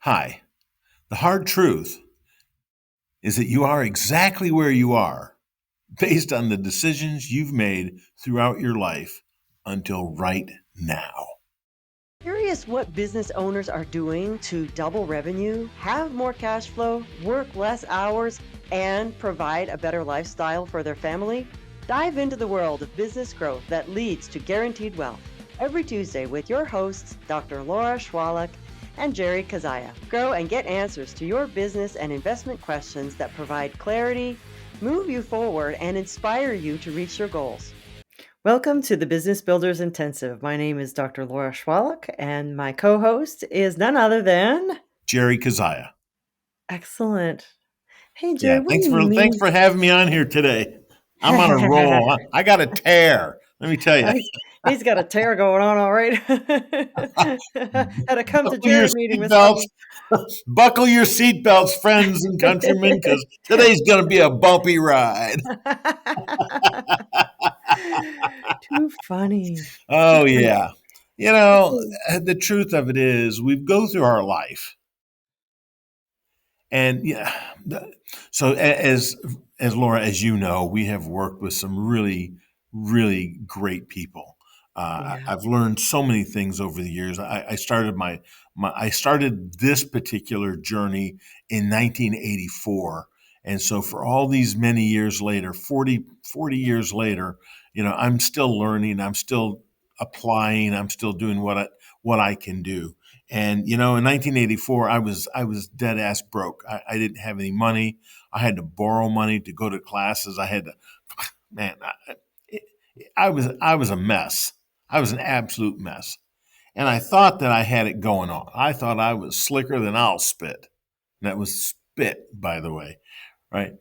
Hi. The hard truth is that you are exactly where you are based on the decisions you've made throughout your life until right now. Curious what business owners are doing to double revenue, have more cash flow, work less hours, and provide a better lifestyle for their family? Dive into the world of business growth that leads to guaranteed wealth every Tuesday with your hosts, Dr. Laura Szwalek and Jerry Keziah. Grow and get answers to your business and investment questions that provide clarity, move you forward, and inspire you to reach your goals. Welcome to the Business Builders Intensive. My name is Dr. Laura Szwalek, and my co-host is none other than Jerry Keziah. excellent. Hey, Jerry, Yeah, what do thanks you for thanks mean? for having me on here today. I'm on a roll. I got a tear. Let me tell you. He's got a tear going on, all right. Had a come to Buckle your Jerry meeting with seatbelts. something. Buckle your seatbelts, friends and countrymen, because today's going to be a bumpy ride. Too funny. Too Oh, funny. yeah. You know, the truth of it is we go through our life and yeah, so as Laura, as you know, we have worked with some really great people. Yeah. I've learned so many things over the years. I started I started this particular journey in 1984, and so for all these many years later, 40 years later, I'm still learning. I'm still applying. I'm still doing what I can do. And in 1984, I was dead ass broke. I didn't have any money. I had to borrow money to go to classes. I had to, man, I was a mess. I was an absolute mess. And I thought that I had it going on. I thought I was slicker than I'll spit. And that was spit, by the way, right?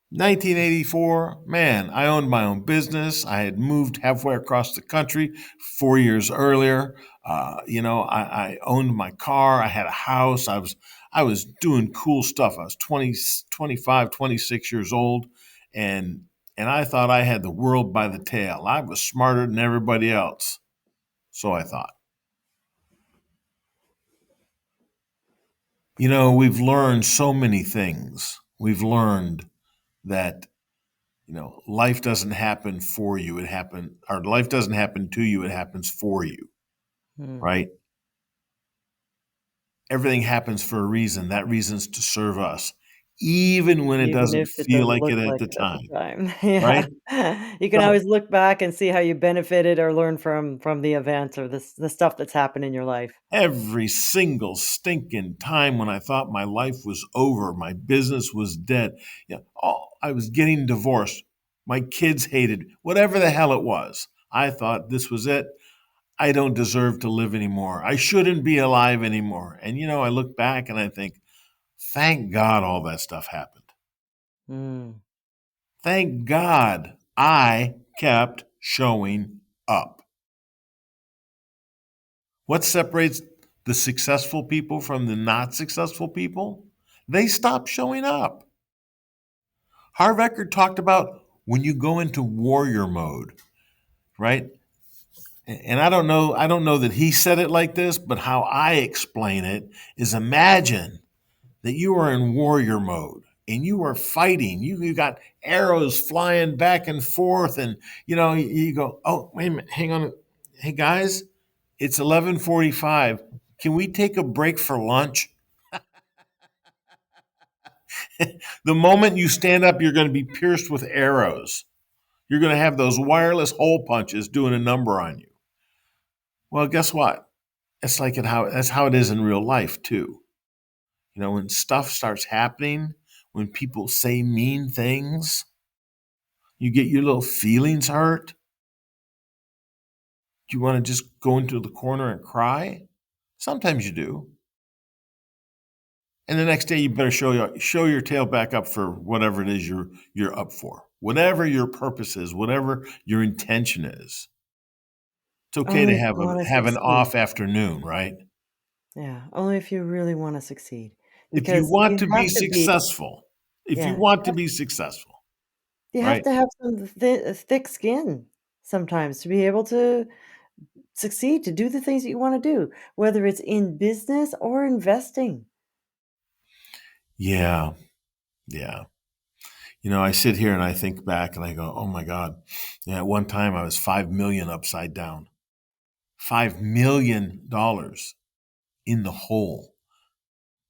1984, man, I owned my own business. I had moved halfway across the country 4 years earlier. I owned my car. I had a house. I was doing cool stuff. I was 20, 25, 26 years old, and and I thought I had the world by the tail. I was smarter than everybody else. So I thought. We've learned so many things. We've learned that life doesn't happen for you. Or life doesn't happen to you. It happens for you, Hmm. right? Everything happens for a reason. That reason's to serve us, even when it Even doesn't if it feel doesn't like look it at like the it at the time, time. Yeah. right? You can So always look back and see how you benefited or learn from the events or the stuff that's happened in your life. every single stinking time when I thought my life was over, my business was dead, I was getting divorced, my kids hated, whatever the hell it was. I thought this was it. I don't deserve to live anymore. I shouldn't be alive anymore. And I look back and I think, thank God all that stuff happened. Mm. Thank God I kept showing up. What separates the successful people from the not successful people? They stop showing up. Harv Eker talked about when you go into warrior mode, right? And I don't know that he said it like this, but how I explain it is imagine that you are in warrior mode and you are fighting. You got arrows flying back and forth, and you go, oh, wait a minute, hang on. Hey guys, it's 11:45. Can we take a break for lunch? The moment you stand up, you're going to be pierced with arrows. You're going to have those wireless hole punches doing a number on you. Well, guess what? That's how it is in real life too. When stuff starts happening, when people say mean things, you get your little feelings hurt. Do you want to just go into the corner and cry? Sometimes you do. And the next day you better show your tail back up for whatever it is you're up for. Whatever your purpose is, whatever your intention is. It's okay Only to if you wanna have an succeed. off afternoon, right? Yeah, only if you really wanna succeed, If you because want you to have be to be successful, if you yeah, want to be successful, you have right? to have some thick skin sometimes to be able to succeed, to do the things that you want to do, whether it's in business or investing. Yeah. Yeah. I sit here and I think back and I go, oh my God. Yeah, at one time I was 5 million upside down. $5 million in the hole.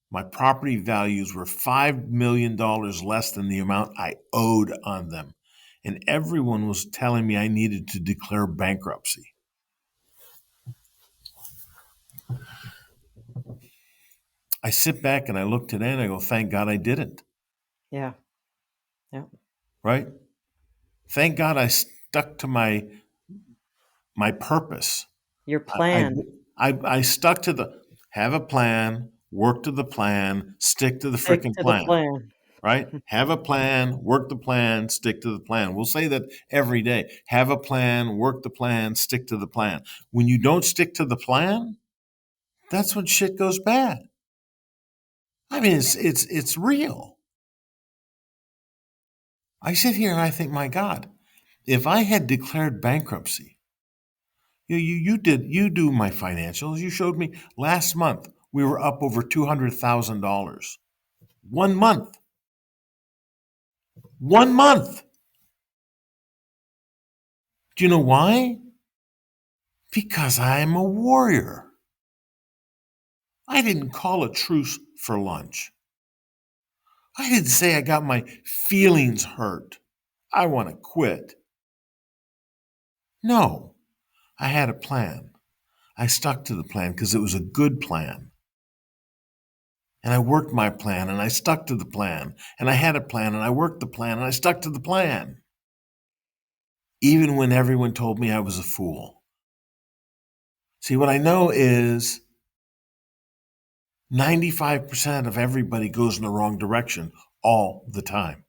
My property values were $5 million less than the amount I owed on them. And everyone was telling me I needed to declare bankruptcy. I sit back and I look today and I go, thank God I didn't, Yeah. Yeah. right? Thank God I stuck to my purpose. Your I, plan. I stuck to have a plan, work to the plan, stick to the Stick freaking to the plan, plan. right? Have a plan, work the plan, stick to the plan. We'll say that every day. Have a plan, work the plan, stick to the plan. When you don't stick to the plan, that's when shit goes bad. I mean, it's real. I sit here and I think, my God, if I had declared bankruptcy, you do my financials. You showed me last month we were up over $200,000. 1 month. 1 month. Do you know why? Because I'm a warrior. I didn't call a truce for lunch. I didn't say I got my feelings hurt. I want to quit. No, I had a plan. I stuck to the plan because it was a good plan. And I worked my plan and I stuck to the plan. And I had a plan and I worked the plan and I stuck to the plan. Even when everyone told me I was a fool. See, what I know is 95% of everybody goes in the wrong direction all the time.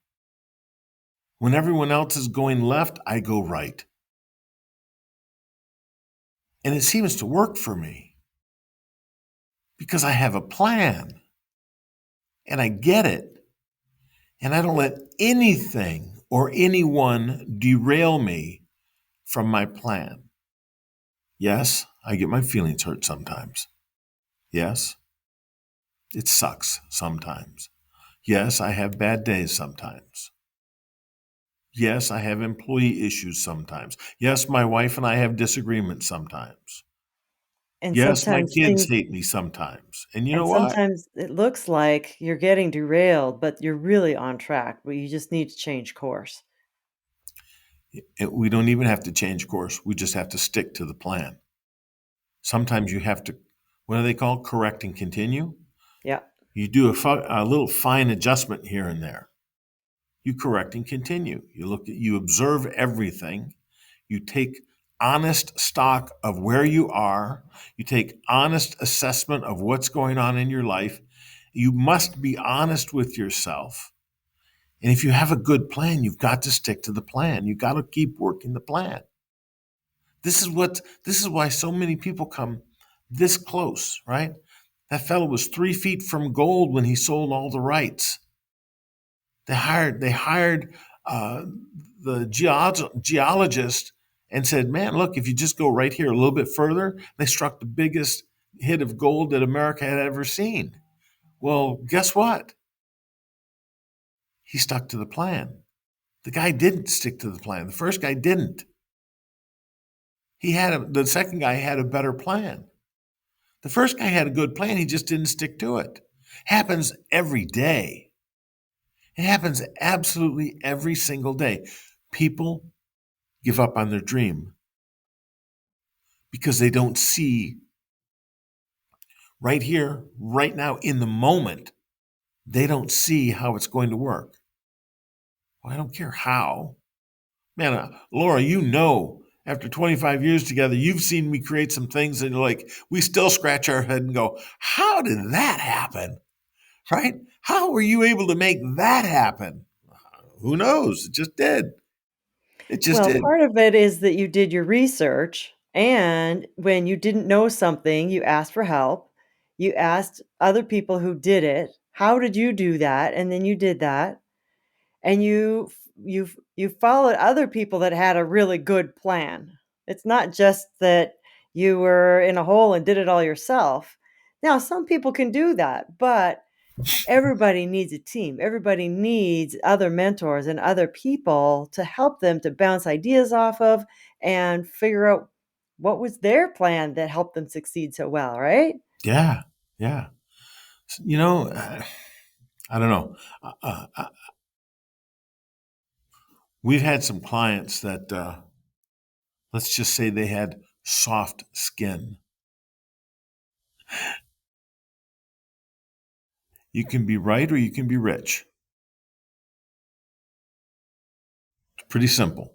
When everyone else is going left, I go right. And it seems to work for me because I have a plan and I get it. And I don't let anything or anyone derail me from my plan. Yes, I get my feelings hurt sometimes. Yes, it sucks sometimes. Yes, I have bad days sometimes. Yes, I have employee issues sometimes. Yes, my wife and I have disagreements sometimes. And Yes, my sometimes kids things hate me sometimes. And you know and what? sometimes it looks like you're getting derailed, but you're really on track, but you just need to change course. We don't even have to change course. We just have to stick to the plan. Sometimes you have to, what do they call, correct and continue? Yeah. You do a little fine adjustment here and there. You correct and continue. You observe everything. You take honest stock of where you are. You take honest assessment of what's going on in your life. You must be honest with yourself. And if you have a good plan, you've got to stick to the plan. You've got to keep working the plan. This is why so many people come this close, right? That fellow was 3 feet from gold when he sold all the rights. They hired the geologist and said, "Man, look, if you just go right here a little bit further," they struck the biggest hit of gold that America had ever seen. Well, guess what? He stuck to the plan. The guy didn't stick to the plan. The first guy didn't. The second guy had a better plan. The first guy had a good plan, he just didn't stick to it. Happens every day. It happens absolutely every single day. People give up on their dream because they don't see right here, right now, in the moment, they don't see how it's going to work. Well, I don't care how. Man, Laura, after 25 years together, you've seen me create some things and like, we still scratch our head and go, how did that happen? Right? How were you able to make that happen? Who knows? It just did. It just Well, did. part of it is that you did your research, and when you didn't know something, you asked for help. You asked other people who did it, "How did you do that?" And then you did that, and you followed other people that had a really good plan. It's not just that you were in a hole and did it all yourself. Now, some people can do that, but everybody needs a team. Everybody needs other mentors and other people to help them to bounce ideas off of and figure out what was their plan that helped them succeed so well, right? Yeah, yeah. You know, I don't know. We've had some clients that, let's just say they had soft skin. You can be right or you can be rich. It's pretty simple.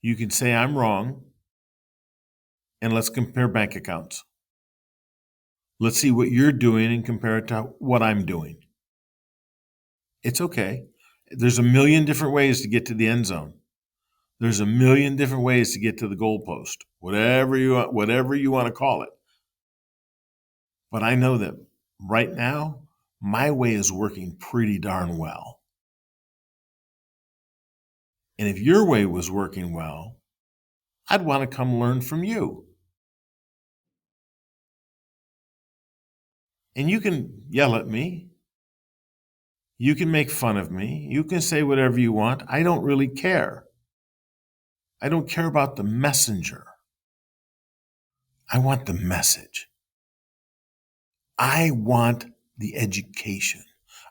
You can say I'm wrong, and let's compare bank accounts. Let's see what you're doing and compare it to what I'm doing. It's okay. There's a million different ways to get to the end zone. There's a million different ways to get to the goalpost, whatever you want to call it. But I know that right now, my way is working pretty darn well. And if your way was working well, I'd want to come learn from you. And you can yell at me. You can make fun of me. You can say whatever you want. I don't really care. I don't care about the messenger. I want the message. I want the education.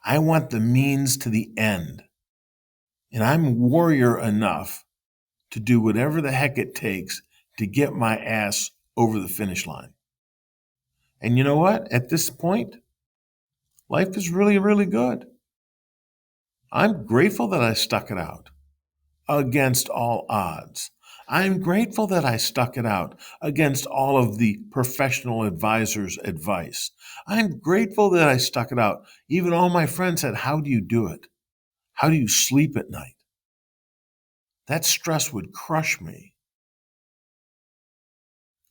I want the means to the end. And I'm warrior enough to do whatever the heck it takes to get my ass over the finish line. And you know what? At this point, life is really, really good. I'm grateful that I stuck it out against all odds. I'm grateful that I stuck it out against all of the professional advisors' advice. I'm grateful that I stuck it out. Even all my friends said, "How do you do it? How do you sleep at night?" That stress would crush me.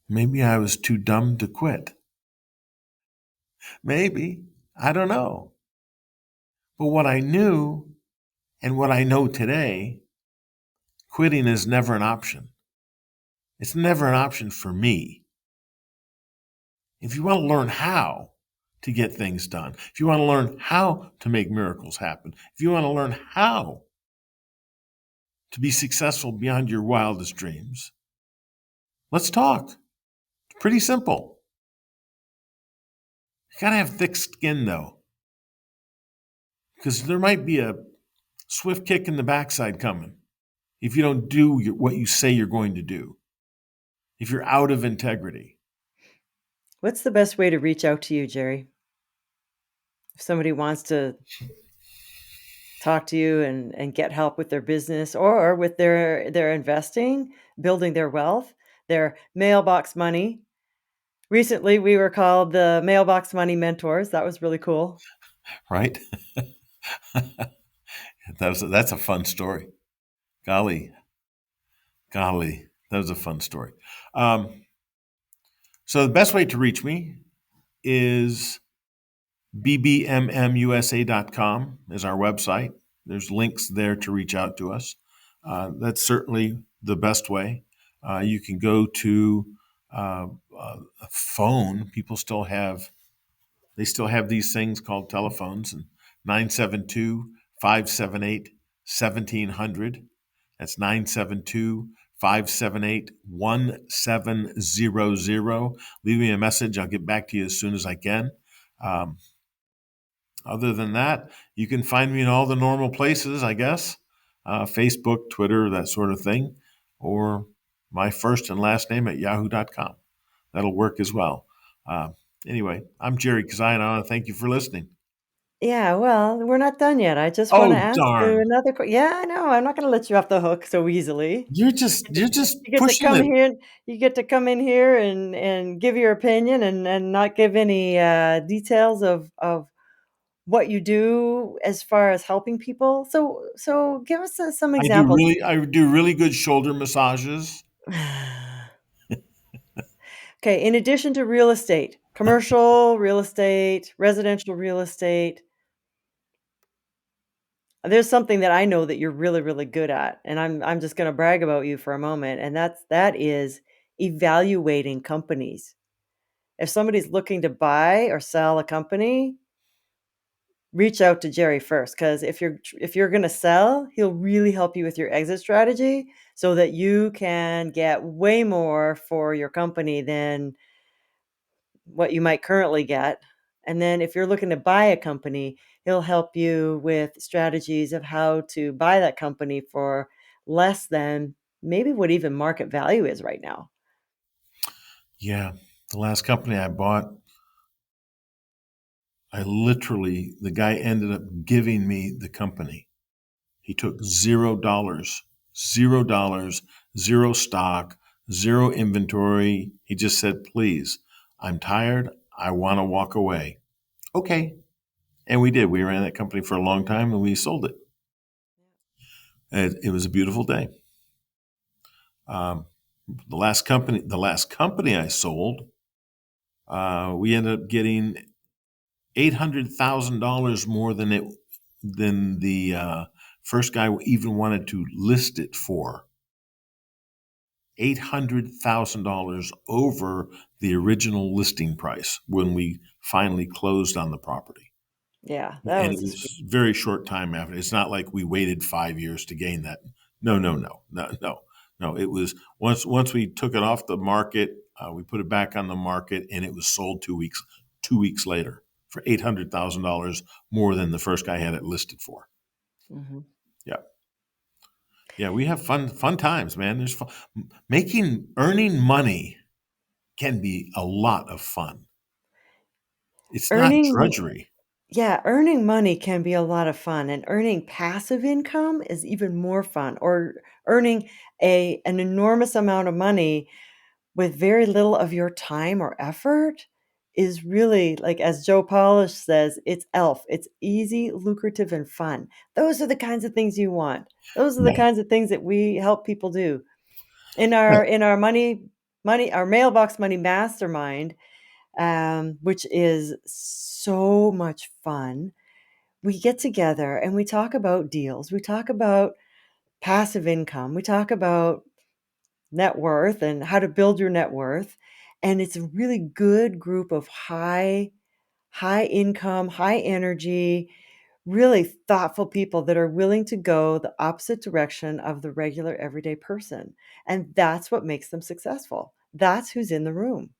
Maybe I was too dumb to quit. Maybe. I don't know. But what I knew and what I know today, quitting is never an option. It's never an option for me. If you want to learn how to get things done, if you want to learn how to make miracles happen, if you want to learn how to be successful beyond your wildest dreams, let's talk. It's pretty simple. You got to have thick skin, though, because there might be a swift kick in the backside coming if you don't do what you say you're going to do, if you're out of integrity. What's the best way to reach out to you, Jerry? If somebody wants to talk to you and get help with their business or with their investing, building their wealth, their mailbox money. Recently, we were called the Mailbox Money Mentors. That was really cool. Right? That's a fun story. Golly, that was a fun story. So the best way to reach me is BBMMUSA.com is our website. There's links there to reach out to us. That's certainly the best way. You can go to a phone. People still have these things called telephones, and 972-578-1700. That's 972-578-1700. Leave me a message. I'll get back to you as soon as I can. Other than that, you can find me in all the normal places, I guess. Facebook, Twitter, that sort of thing, or my first and last name at yahoo.com. That'll work as well. Anyway, I'm Jerry Keziah, and I want to thank you for listening. Yeah, well, we're not done yet. I just want to Oh, ask you darn. another yeah, I know. I'm not going to let you off the hook so easily. You're just You get to pushing come it. here. You get to come in here and give your opinion and not give any details of what you do as far as helping people. So give us some examples. I do really good shoulder massages. Okay, in addition to real estate, commercial real estate, residential real estate, there's something that I know that you're really, really good at, and I'm just gonna brag about you for a moment, and that is evaluating companies. If somebody's looking to buy or sell a company, reach out to Jerry first, because if you're going to sell, he'll really help you with your exit strategy so that you can get way more for your company than what you might currently get. And then if you're looking to buy a company, he'll help you with strategies of how to buy that company for less than maybe what even market value is right now. Yeah. The last company I bought, the guy ended up giving me the company. He took $0, $0, zero stock, zero inventory. He just said, please, I'm tired. I want to walk away. Okay. And we did. We ran that company for a long time and we sold it. And it was a beautiful day. The last company I sold, we ended up getting $800,000 more than the first guy even wanted to list it for. $800,000 over the original listing price when we finally closed on the property. Yeah, that And it was a sweet. was very short time after. It's not like we waited 5 years to gain that. No, no, no, no, no, no. It was once we took it off the market, we put it back on the market, and it was sold 2 weeks later for $800,000 more than the first guy had it listed for. Mhm. Yeah, yeah. We have fun times, man. There's fun. Earning money can be a lot of fun. It's not Earning drudgery. Yeah, earning money can be a lot of fun, and earning passive income is even more fun, or earning an enormous amount of money with very little of your time or effort is really, like, as Joe Polish says, it's ELF. It's easy, lucrative, and fun. Those are the kinds of things you want. Those are the Right. kinds of things that we help people do. In Right. our our mailbox money mastermind, which is so much fun, we get together and we talk about deals. We talk about passive income. We talk about net worth and how to build your net worth. And it's a really good group of high income, high energy, really thoughtful people that are willing to go the opposite direction of the regular everyday person. And that's what makes them successful. That's who's in the room.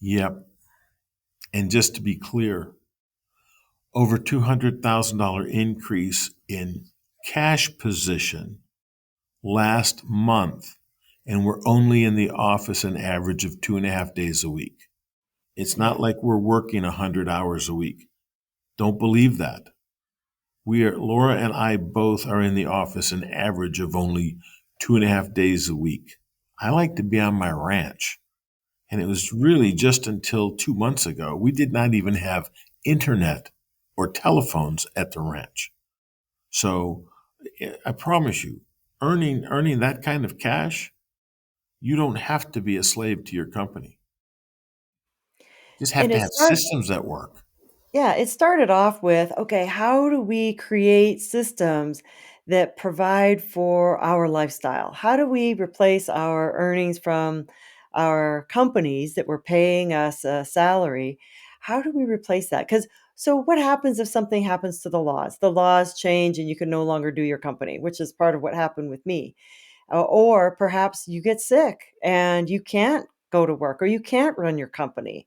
Yep. And just to be clear, over $200,000 increase in cash position last month, and we're only in the office an average of 2.5 days a week. It's Yeah. not like we're working 100 hours a week. Don't believe that. Laura and I both are in the office an average of only 2.5 days a week. I like to be on my ranch. And it was really just until 2 months ago, we did not even have internet or telephones at the ranch. So I promise you, earning that kind of cash, you don't have to be a slave to your company. You just have And to it have starts systems that work. Yeah, it started off with, okay, how do we create systems that provide for our lifestyle? How do we replace our earnings from our companies that were paying us a salary? How do we replace that? Because so what happens if something happens to the laws? The laws change and you can no longer do your company, which is part of what happened with me. Or perhaps you get sick and you can't go to work or you can't run your company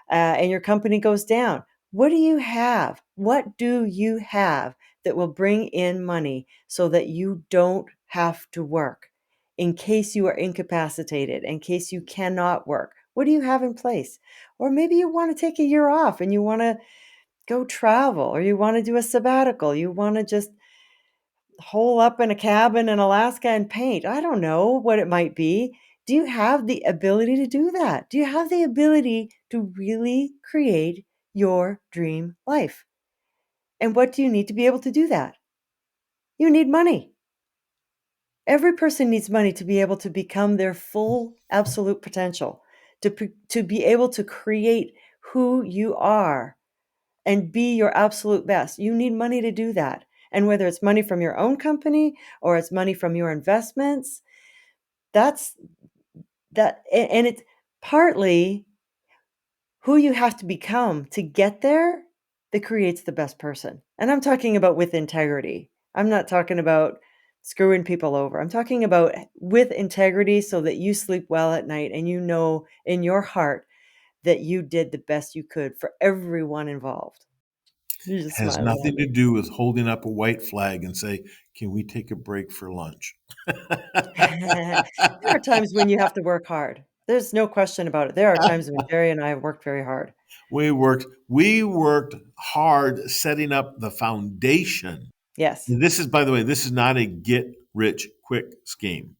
and your company goes down. What do you have? What do you have that will bring in money so that you don't have to work in case you are incapacitated, in case you cannot work? What do you have in place? Or maybe you want to take a year off and you want to go travel, or you want to do a sabbatical. You want to just hole up in a cabin in Alaska and paint. I don't know what it might be. Do you have the ability to do that? Do you have the ability to really create your dream life? And what do you need to be able to do that? You need money. Every person needs money to be able to become their full absolute potential, to be able to create who you are and be your absolute best. You need money to do that. And whether it's money from your own company or it's money from your investments, that's and it's partly who you have to become to get there that creates the best person. And I'm talking about with integrity. I'm not talking about screwing people over. I'm talking about with integrity so that you sleep well at night and you know in your heart that you did the best you could for everyone involved. You're just Has smiling at nothing to me. do with holding up a white flag and say, "Can we take a break for lunch?" There are times when you have to work hard. There's no question about it. There are times when Jerry and I have worked very hard. We worked hard setting up the foundation. Yes. This is, by the way, this is not a get rich quick scheme.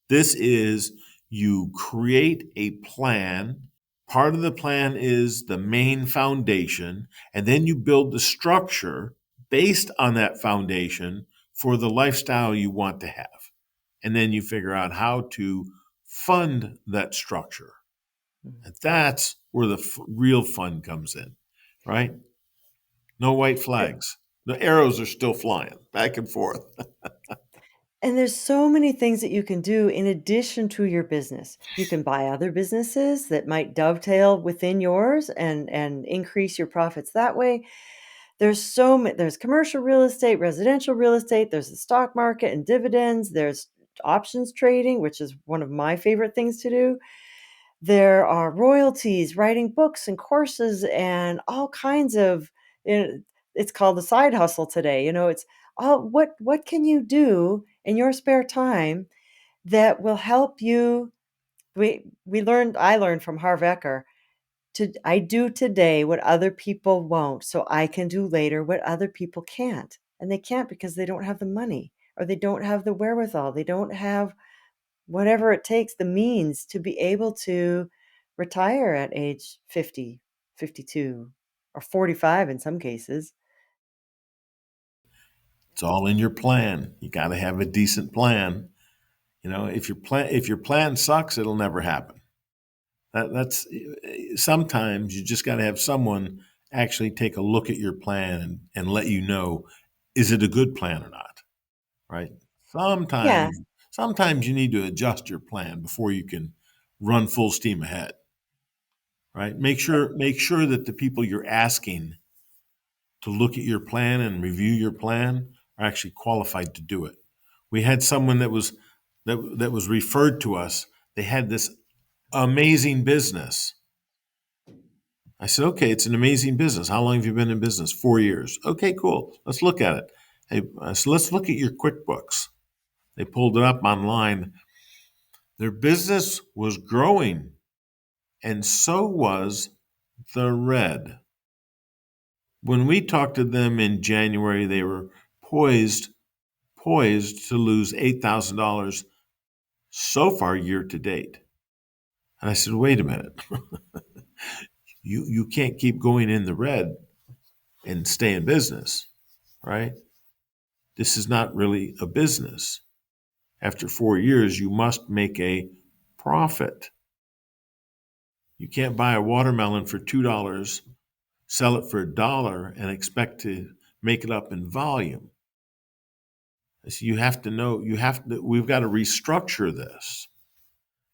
This is, you create a plan. Part of the plan is the main foundation, and then you build the structure based on that foundation for the lifestyle you want to have. And then you figure out how to fund that structure. And that's where the real fun comes in, right? No white flags. The arrows are still flying back and forth. And there's so many things that you can do in addition to your business. You can buy other businesses that might dovetail within yours and increase your profits that way. There's commercial real estate, residential real estate, there's the stock market and dividends, there's options trading, which is one of my favorite things to do. There are royalties, writing books and courses and all kinds of, you know, it's called the side hustle today. It's all what can you do in your spare time that will help you. I learned from Harv Eker to I do today what other people won't, so I can do later what other people can't. And they can't because they don't have the money or they don't have the wherewithal. They don't have whatever it takes, the means to be able to retire at age 50, 52, or 45 in some cases. It's all in your plan. You got to have a decent plan. If your plan sucks, it'll never happen. That's sometimes you just got to have someone actually take a look at your plan and let you know, is it a good plan or not, right? Yeah. Sometimes you need to adjust your plan before you can run full steam ahead, right? Make sure that the people you're asking to look at your plan and review your plan are actually qualified to do it. We had someone that was referred to us. They had this amazing business. I said, okay, it's an amazing business. How long have you been in business? 4 years. Okay, cool. Let's look at it. Hey, so let's look at your QuickBooks. They pulled it up online. Their business was growing, and so was the red. When we talked to them in January, they were poised to lose $8,000 so far year to date. And I said, wait a minute. You can't keep going in the red and stay in business, right? This is not really a business. After 4 years, you must make a profit. You can't buy a watermelon for $2, sell it for $1, and expect to make it up in volume. So you have to know, we've got to restructure this.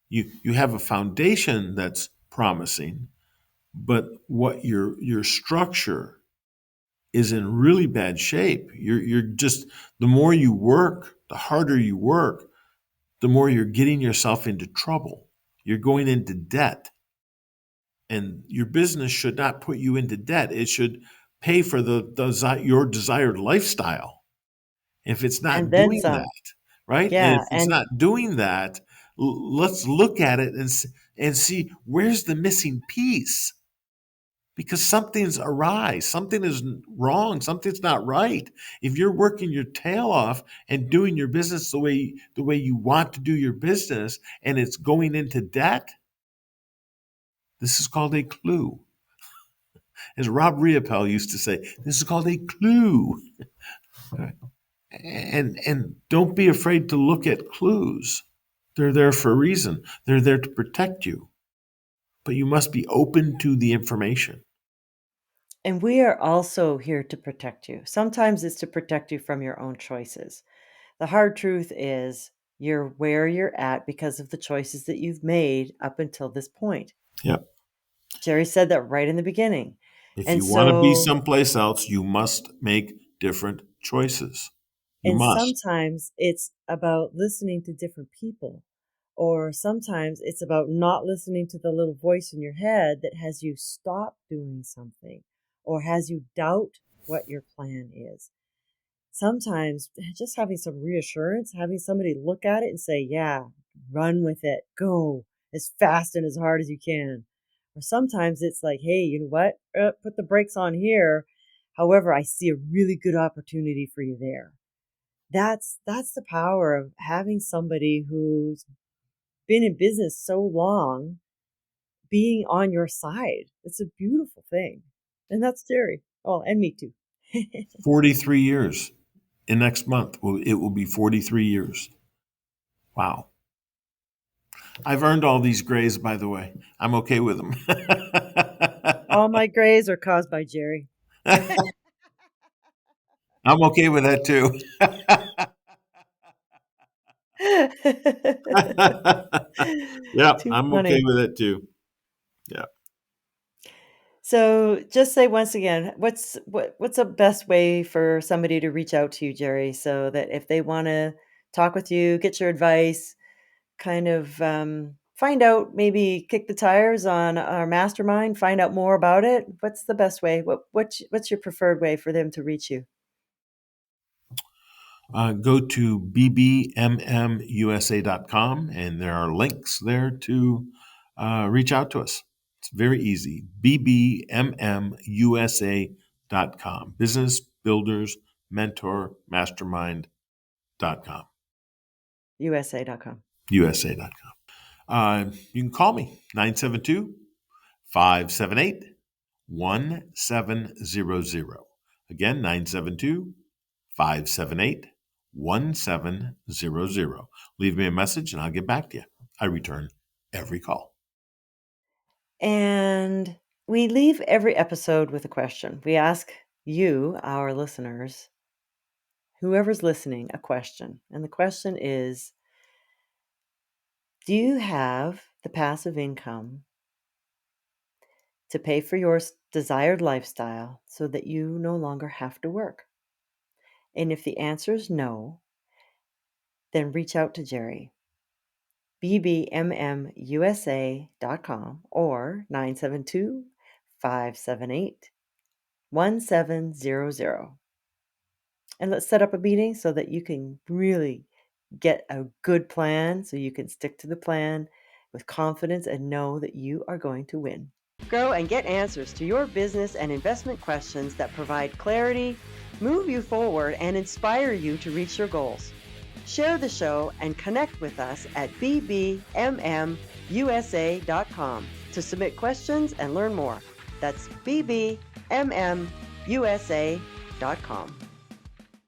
You have a foundation that's promising, but what your structure is in really bad shape. You're just, the more you work, the harder you work, the more you're getting yourself into trouble. You're going into debt. And your business should not put you into debt. It should pay for your desired lifestyle. If it's And not then doing some. that, right? And Yeah. if it's not doing that, let's look at it and see where's the missing piece, because something's awry, something is wrong, something's not right. If you're working your tail off and doing your business the way you want to do your business, and it's going into debt, this is called a clue. As Rob Riopel used to say, this is called a clue. And don't be afraid to look at clues. They're there for a reason. They're there to protect you. But you must be open to the information. And we are also here to protect you. Sometimes it's to protect you from your own choices. The hard truth is You're where you're at because of the choices that you've made up until this point. Yep. Jerry said that right in the beginning. If And you want to be so, someplace else, you must make different choices. You and must. sometimes it's about listening to different people, or sometimes it's about not listening to the little voice in your head that has you stop doing something or has you doubt what your plan is. Sometimes just having some reassurance, having somebody look at it and say, yeah, run with it, go as fast and as hard as you can. Or sometimes it's like, hey, you know what? Put the brakes on here. However, I see a really good opportunity for you there. That's the power of having somebody who's been in business so long being on your side. It's a beautiful thing. And that's Jerry. Oh, and me too. 43 years. In next month, it will be 43 years. Wow. I've earned all these grays, by the way. I'm okay with them. All my grays are caused by Jerry. I'm okay with that too. Yeah, Too I'm okay funny. with it too. Yeah. So just say once again, what's the best way for somebody to reach out to you, Jerry, so that if they want to talk with you, get your advice, kind of find out, maybe kick the tires on our mastermind, find out more about it. What's the best way? What's your preferred way for them to reach you? Go to BBMMUSA.com and there are links there to reach out to us. It's very easy. BBMMUSA.com. Business Builders Mentor Mastermind.com. USA.com. USA.com. You can call me 972 578 1700. Again, 972 578 1700. Leave me a message and I'll get back to you. I return every call. And we leave every episode with a question. We ask you, our listeners, whoever's listening, a question. And the question is, do you have the passive income to pay for your desired lifestyle so that you no longer have to work? And if the answer is no, then reach out to Jerry. BBMMUSA.com or 972 578 1700. And let's set up a meeting so that you can really get a good plan so you can stick to the plan with confidence and know that you are going to win. Grow and get answers to your business and investment questions that provide clarity, move you forward, and inspire you to reach your goals. Share the show and connect with us at BBMMUSA.com to submit questions and learn more. That's BBMMUSA.com.